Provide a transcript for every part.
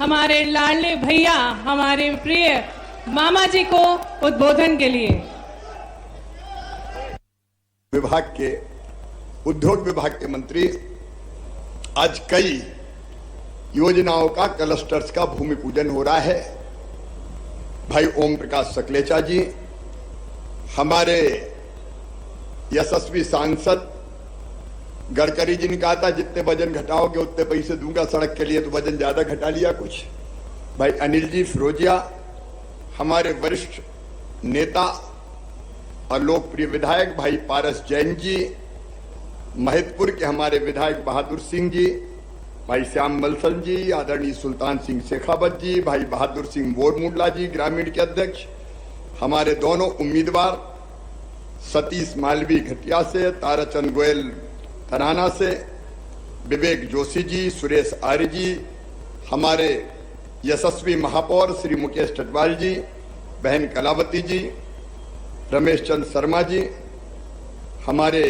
हमारे लाडले भैया, हमारे प्रिय मामा जी को उद्बोधन के लिए। विभाग के उद्योग विभाग के मंत्री आज कई योजनाओं का क्लस्टर्स का भूमि पूजन हो रहा है। भाई ओम प्रकाश सकलेचा जी, हमारे यशस्वी सांसद गडकरी जी ने कहा था जितने वजन घटाओगे उतने पैसे दूंगा सड़क के लिए, तो वजन ज्यादा घटा लिया कुछ। भाई अनिल जी फिरोजिया, हमारे वरिष्ठ नेता और लोकप्रिय विधायक भाई पारस जैन जी, महिदपुर के हमारे विधायक बहादुर सिंह जी, भाई श्याम मलसन जी, आदरणीय सुल्तान सिंह शेखावत जी, भाई बहादुर सिंह बोरमुंडला जी ग्रामीण के अध्यक्ष, हमारे दोनों उम्मीदवार सतीश मालवी घटिया से, ताराचंद गोयल तराना से, विवेक जोशी जी, सुरेश आर्य जी, हमारे यशस्वी महापौर श्री मुकेश टटवाल जी, बहन कलावती जी, रमेश चंद शर्मा जी, हमारे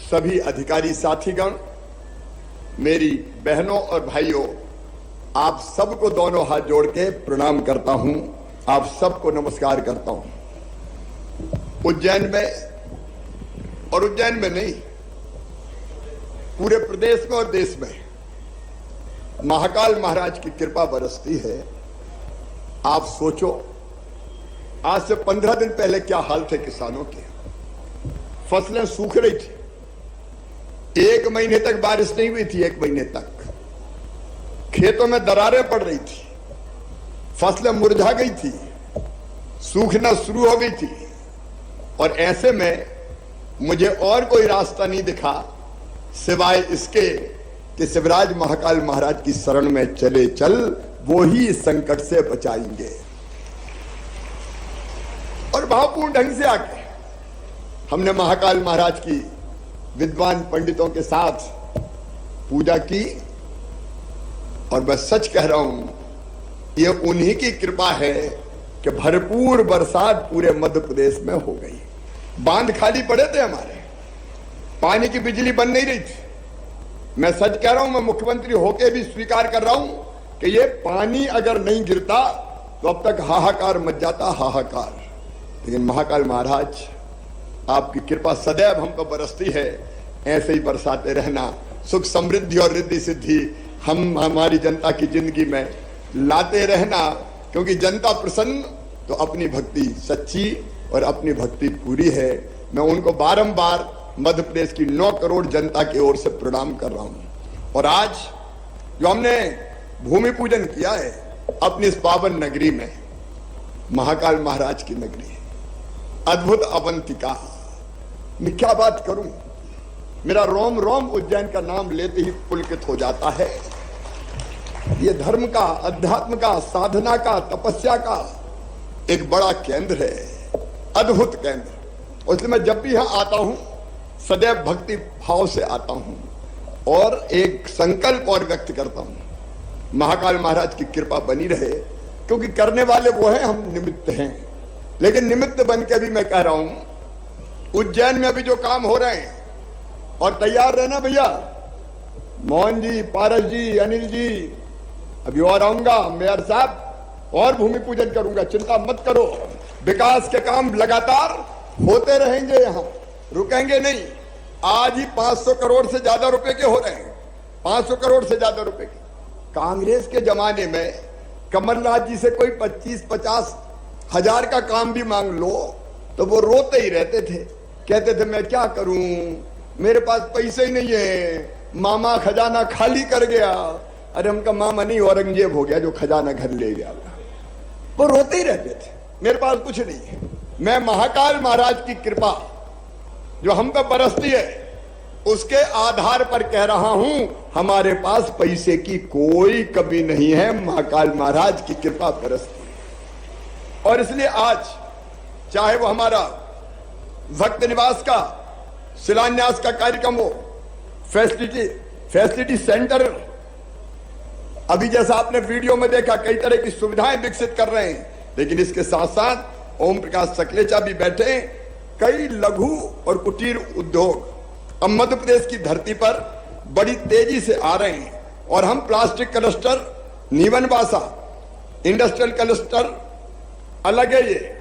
सभी अधिकारी साथीगण, मेरी बहनों और भाइयों, आप सबको दोनों हाथ जोड़ के प्रणाम करता हूं, आप सबको नमस्कार करता हूं। उज्जैन में, और उज्जैन में नहीं, पूरे प्रदेश में और देश में महाकाल महाराज की कृपा बरसती है। आप सोचो, आज से 15 दिन पहले क्या हाल थे किसानों के। फसलें सूख रही थी, 1 महीने तक बारिश नहीं हुई थी, 1 महीने तक खेतों में दरारें पड़ रही थी, फसलें मुरझा गई थी, सूखना शुरू हो गई थी। और ऐसे में मुझे और कोई रास्ता नहीं दिखा सिवाय इसके कि शिवराज महाकाल महाराज की शरण में चले चल, वो ही इस संकट से बचाएंगे। और भावपूर्ण ढंग से आके हमने महाकाल महाराज की विद्वान पंडितों के साथ पूजा की। और मैं सच कह रहा हूं, ये उन्हीं की कृपा है कि भरपूर बरसात पूरे मध्य प्रदेश में हो गई। बांध खाली पड़े थे हमारे, पानी की बिजली बन नहीं रही थी। मैं सच कह रहा हूं, मैं मुख्यमंत्री होके भी स्वीकार कर रहा हूं कि ये पानी अगर नहीं गिरता तो अब तक हाहाकार मच जाता, हाहाकार। लेकिन महाकाल महाराज, आपकी कृपा सदैव हम पर बरसती है, ऐसे ही बरसाते रहना, सुख समृद्धि और रिद्धि सिद्धि हम हमारी जनता की जिंदगी में लाते रहना। क्योंकि जनता प्रसन्न तो अपनी भक्ति सच्ची और अपनी भक्ति पूरी है। मैं उनको बारंबार मध्य प्रदेश की 9 करोड़ जनता की ओर से प्रणाम कर रहा हूं। और आज जो हमने भूमि पूजन किया है अपनी इस पावन नगरी में, महाकाल महाराज की नगरी, अद्भुत अवंतिका, मैं क्या बात करूं, मेरा रोम रोम उज्जैन का नाम लेते ही पुलकित हो जाता है। ये धर्म का, अध्यात्म का, साधना का, तपस्या का एक बड़ा केंद्र है, अद्भुत केंद्र। इसलिए मैं जब भी यहां आता हूं सदैव भक्ति भाव से आता हूं और एक संकल्प और व्यक्त करता हूं, महाकाल महाराज की कृपा बनी रहे। क्योंकि करने वाले वो हैं, हम निमित्त हैं। लेकिन निमित्त बन के भी मैं कह रहा हूं, उज्जैन में अभी जो काम हो रहे हैं, और तैयार रहना भैया, मोहन जी, पारस जी, अनिल जी, अभी और आऊंगा, मेयर साहब, और भूमि पूजन करूंगा, चिंता मत करो। विकास के काम लगातार होते रहेंगे, यहां रुकेंगे नहीं। आज ही 500 करोड़ से ज्यादा रुपए के हो रहे हैं, 500 करोड़ से ज्यादा रुपए के। कांग्रेस के जमाने में कमलनाथ जी से कोई 25-50 हजार का काम भी मांग लो तो वो रोते ही रहते थे, कहते थे मैं क्या करूं, मेरे पास पैसे ही नहीं है, मामा खजाना खाली कर गया। अरे उनका मामा नहीं, औरंगजेब हो गया जो खजाना घर ले गया। वो रोते ही रहते थे, मेरे पास कुछ नहीं है। मैं महाकाल महाराज की कृपा जो हम पर बरसती है उसके आधार पर कह रहा हूं, हमारे पास पैसे की कोई कमी नहीं है, महाकाल महाराज की कृपा बरसती है। और इसलिए आज चाहे वो हमारा भक्त निवास का शिलान्यास का कार्यक्रम हो, फैसिलिटी सेंटर, अभी जैसा आपने वीडियो में देखा कई तरह की सुविधाएं विकसित कर रहे हैं। लेकिन इसके साथ साथ ओम प्रकाश सकलेचा भी बैठे, कई लघु और कुटीर उद्योग अब मध्य प्रदेश की धरती पर बड़ी तेजी से आ रहे हैं। और हम प्लास्टिक क्लस्टर नीवन बासा इंडस्ट्रियल क्लस्टर अलग है। ये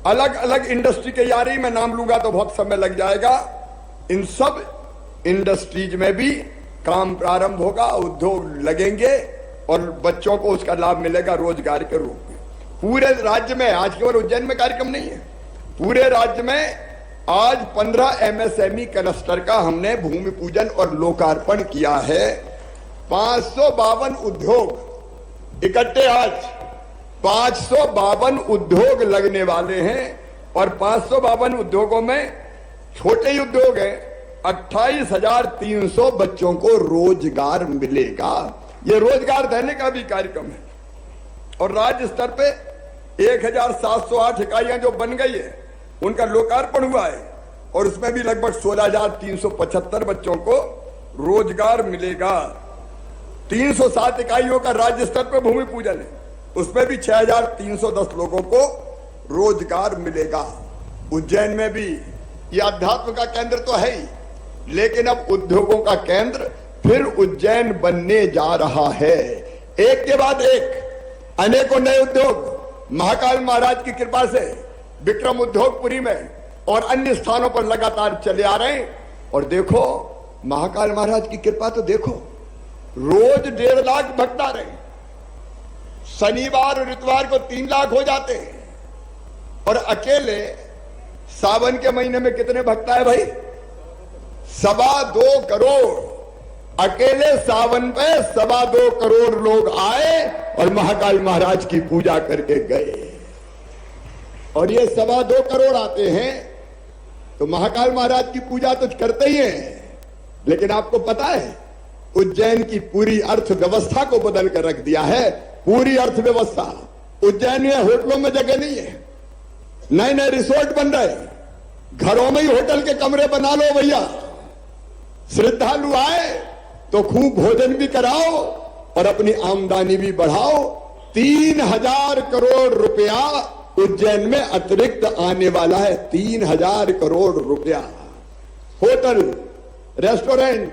अलग अलग इंडस्ट्री के यारी, मैं नाम लूंगा तो बहुत समय लग जाएगा। इन सब इंडस्ट्रीज में भी काम प्रारंभ होगा, उद्योग लगेंगे और बच्चों को उसका लाभ मिलेगा रोजगार के रूप में। पूरे राज्य में, आज केवल उज्जैन में कार्यक्रम नहीं है, पूरे राज्य में आज 15 एमएसएमई क्लस्टर का हमने भूमि पूजन और लोकार्पण किया है। 552 उद्योग इकट्ठे, आज 552 उद्योग लगने वाले हैं और 552 उद्योगों में छोटे ही उद्योग हैं। 28,300 बच्चों को रोजगार मिलेगा। ये रोजगार देने का भी कार्यक्रम है। और राज्य स्तर पे 1,708 इकाइयां जो बन गई है उनका लोकार्पण हुआ है और उसमें भी लगभग 16,375 बच्चों को रोजगार मिलेगा। 307 इकाइयों का राज्य स्तर पे भूमि पूजन है, उसमें भी 6,310 लोगों को रोजगार मिलेगा। उज्जैन में भी ये अध्यात्म का केंद्र तो है ही, लेकिन अब उद्योगों का केंद्र फिर उज्जैन बनने जा रहा है। एक के बाद एक अनेकों नए उद्योग महाकाल महाराज की कृपा से विक्रम उद्योगपुरी में और अन्य स्थानों पर लगातार चले आ रहे हैं। और देखो महाकाल महाराज की कृपा तो देखो, रोज 1.5 लाख भक्त आ रहे हैं। शनिवार और इतवार को 3 लाख हो जाते हैं। और अकेले सावन के महीने में कितने भक्त आए भाई? 2.25 करोड़। अकेले सावन पे 2.25 करोड़ लोग आए और महाकाल महाराज की पूजा करके गए। और ये 2.25 करोड़ आते हैं तो महाकाल महाराज की पूजा तो करते ही हैं, लेकिन आपको पता है उज्जैन की पूरी अर्थव्यवस्था को बदल कर रख दिया है। पूरी अर्थव्यवस्था उज्जैन में होटलों में जगह नहीं है, नए नए रिसोर्ट बन रहे, घरों में ही होटल के कमरे बना लो भैया। श्रद्धालु आए तो खूब भोजन भी कराओ और अपनी आमदनी भी बढ़ाओ। 3,000 करोड़ रुपया उज्जैन में अतिरिक्त आने वाला है। 3,000 करोड़ रुपया। होटल, रेस्टोरेंट,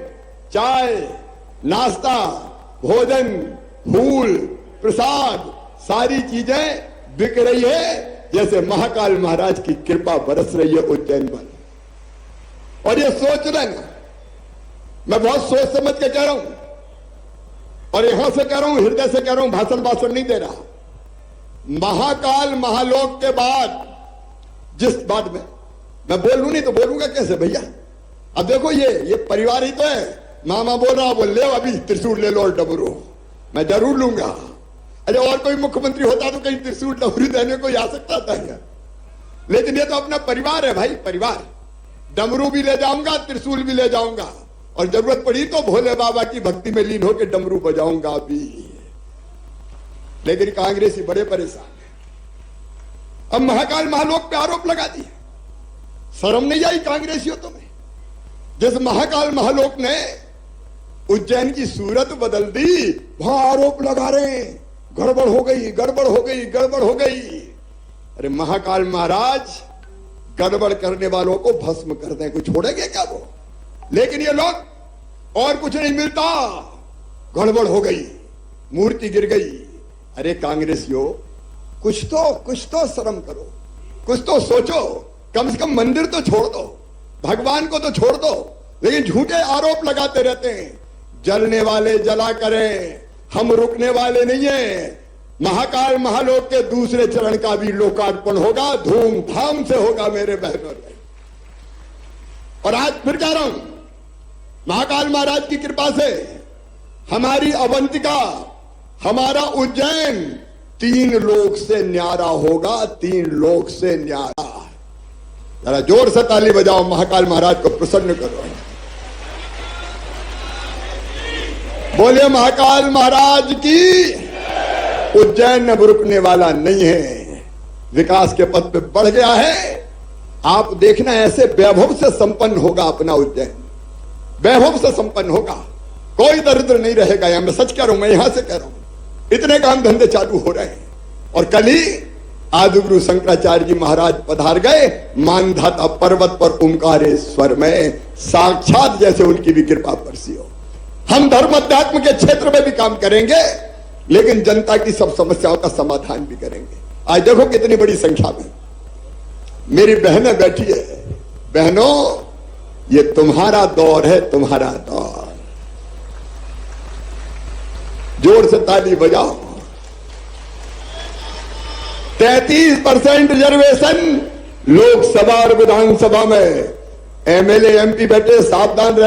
चाय, नाश्ता, भोजन, फूल, प्रसाद, सारी चीजें बिक रही है जैसे महाकाल महाराज की कृपा बरस रही है उज्जैन पर। और ये सोच रहे हैं, मैं बहुत सोच समझ के कह रहा हूं और यहां से कह रहा हूं, हृदय से कह रहा हूं, भाषण नहीं दे रहा। महाकाल महालोक के बाद जिस बात में मैं बोलूं नहीं तो बोलूंगा कैसे भैया? अब देखो ये परिवार ही तो है। मामा बोल रहा, बोल ले अभी त्रिशूल ले लो और डमरू, मैं जरूर लूंगा। अरे और कोई मुख्यमंत्री होता तो कहीं त्रिशूल डमरू देने को आ सकता था क्या? लेकिन ये तो अपना परिवार है भाई, परिवार। डमरू भी ले जाऊंगा, त्रिशूल भी ले जाऊंगा और जरूरत पड़ी तो भोले बाबा की भक्ति में लीन होकर डमरू बजाऊंगा भी। लेकिन कांग्रेसी बड़े परेशान है। अब महाकाल महालोक पे आरोप लगा दिए। शर्म नहीं आई कांग्रेसियों तुम्हें? जिस महाकाल महालोक ने उज्जैन की सूरत बदल दी, वहां आरोप लगा रहे हैं गड़बड़ हो गई, गड़बड़ हो गई, गड़बड़ हो गई। अरे महाकाल महाराज गड़बड़ करने वालों को भस्म कर दें, कुछ छोड़ेंगे क्या वो? लेकिन ये लोग और कुछ नहीं मिलता, गड़बड़ हो गई, मूर्ति गिर गई। अरे कांग्रेसियों, कुछ तो शर्म करो, कुछ तो सोचो। कम से कम मंदिर तो छोड़ दो, भगवान को तो छोड़ दो, लेकिन झूठे आरोप लगाते रहते हैं। जलने वाले जला करें, हम रुकने वाले नहीं है। महाकाल महालोक के दूसरे चरण का भी लोकार्पण होगा, धूमधाम से होगा मेरे बहनों। और आज फिर कह रहा हूं, महाकाल महाराज की कृपा से हमारी अवंतिका, हमारा उज्जैन 3 लोक से न्यारा होगा, 3 लोक से न्यारा। जरा जोर से ताली बजाओ, महाकाल महाराज को प्रसन्न करो। बोले महाकाल महाराज की। उज्जैन अब रुकने वाला नहीं है, विकास के पथ पे बढ़ गया है। आप देखना ऐसे वैभव से संपन्न होगा अपना उज्जैन, वैभव से संपन्न होगा, कोई दरिद्र नहीं रहेगा। यहां मैं सच कह रहा हूं, मैं यहां से कह रहा हूं। इतने काम धंधे चालू हो रहे हैं। और कल ही आदिगुरु शंकराचार्य जी महाराज पधार गए मानधाता पर्वत पर ओंकारेश्वर में, साक्षात जैसे उनकी भी कृपा बरसी हो। हम धर्म अध्यात्म के क्षेत्र में भी काम करेंगे। लेकिन जनता की सब समस्याओं का समाधान भी करेंगे। आज देखो कितनी बड़ी संख्या में मेरी बहनें बैठी है। बहनों, ये तुम्हारा दौर है, तुम्हारा दौर। जोर से ताली बजाओ। 33% रिजर्वेशन लोकसभा और विधानसभा में। एमएलए एमपी बैठे, सावधान रहे।